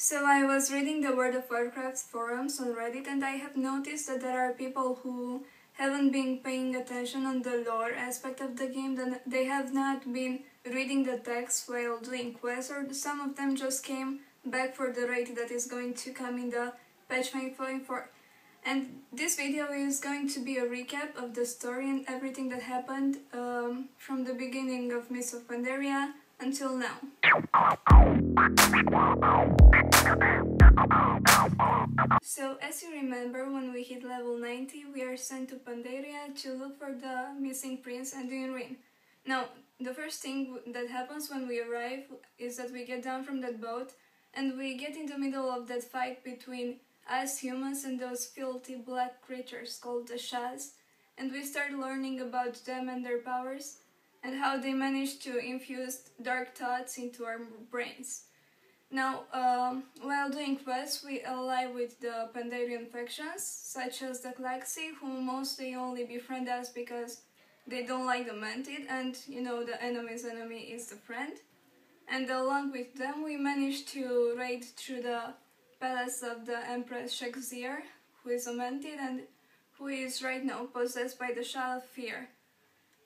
So I was reading the World of Warcraft forums on Reddit, and I have noticed that there are people who haven't been paying attention on the lore aspect of the game, that they have not been reading the text while doing quests, or some of them just came back for the raid that is going to come in the patch 5.4. And this video is going to be a recap of the story and everything that happened from the beginning of Mists of Pandaria until now. So, as you remember, when we hit level 90, we are sent to Pandaria to look for the missing prince Anduin Rin. Now, the first thing that happens when we arrive is that we get down from that boat and we get in the middle of that fight between us humans and those filthy black creatures called the Shaz, and we start learning about them and their powers, and how they manage to infuse dark thoughts into our brains. Now, while doing quests, we ally with the Pandarian factions, such as the Klaxi, who mostly only befriend us because they don't like the Mantid, and you know, the enemy's enemy is the friend. And along with them, we managed to raid through the palace of the Empress Shakzir, who is a Mantid and who is right now possessed by the Shah of Fear.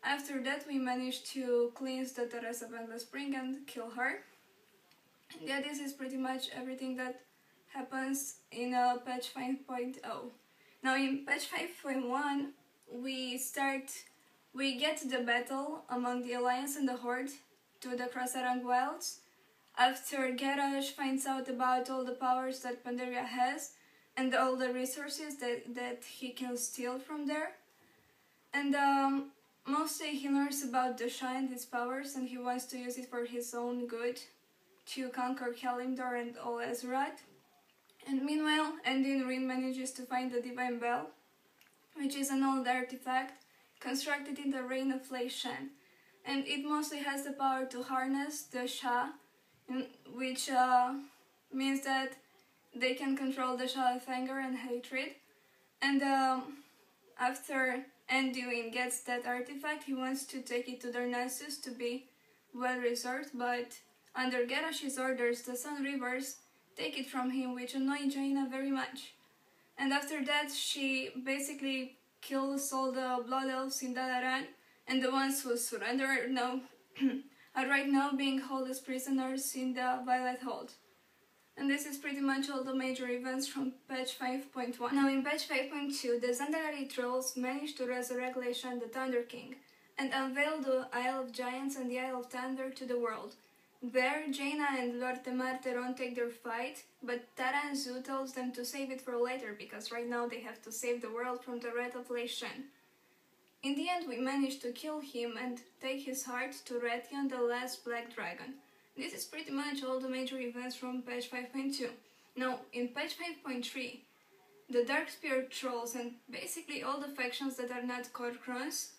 After that, we managed to cleanse the Terrace of Endless Spring and kill her. Yeah, this is pretty much everything that happens in patch 5.0. Now in patch 5.1, we get the battle among the Alliance and the Horde to the Krasarang Wilds, after Garrosh finds out about all the powers that Pandaria has and all the resources that he can steal from there. And mostly he learns about the Shah and his powers, and he wants to use it for his own good, to conquer Kalimdor and all Azeroth. And meanwhile, Anduin Rin manages to find the Divine Bell, which is an old artifact constructed in the reign of Lei Shan. And it mostly has the power to harness the Shah, which means that they can control the Shah of anger and hatred. And after Anduin gets that artifact, he wants to take it to Darnassus to be well reserved, but under Garrosh's orders, the Sun Rivers take it from him, which annoy Jaina very much. And after that, she basically kills all the Blood Elves in Dalaran, and the ones who surrender are right now being held as prisoners in the Violet Hold. And this is pretty much all the major events from patch 5.1. Now in patch 5.2, the Zandalari trolls managed to resurrect Lei Shan, the Thunder King, and unveil the Isle of Giants and the Isle of Thunder to the world. There, Jaina and Lord Temarteron take their fight, but Tara and Zu tells them to save it for later, because right now they have to save the world from the wrath of Lei Shan. In the end, we manage to kill him and take his heart to Rathion, the last Black Dragon. This is pretty much all the major events from patch 5.2. Now, in patch 5.3, the Darkspear trolls and basically all the factions that are not Korkrons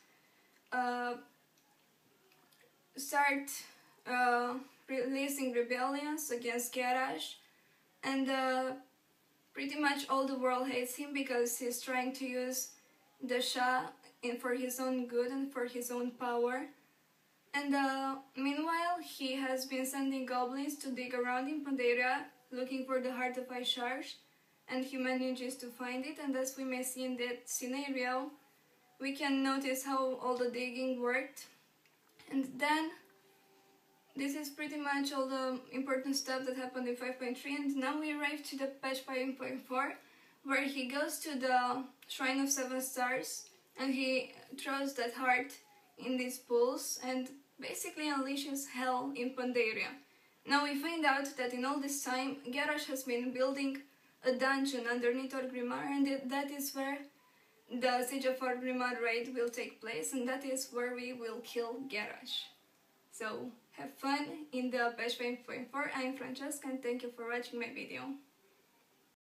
start releasing rebellions against Garrosh, and pretty much all the world hates him because he's trying to use the Shah for his own good and for his own power. And meanwhile, he has been sending goblins to dig around in Pandaria looking for the Heart of Isharsh, and he manages to find it. And as we may see in that scenario, we can notice how all the digging worked. And then this is pretty much all the important stuff that happened in 5.3, and now we arrive to the patch 5.4, where he goes to the Shrine of 7 Stars and he throws that heart in these pools and basically unleashes hell in Pandaria. Now we find out that in all this time, Garrosh has been building a dungeon underneath Orgrimmar, and that is where the Siege of Orgrimmar raid will take place, and that is where we will kill Garrosh. So have fun in the patch 5.4. I'm Francesca, and thank you for watching my video.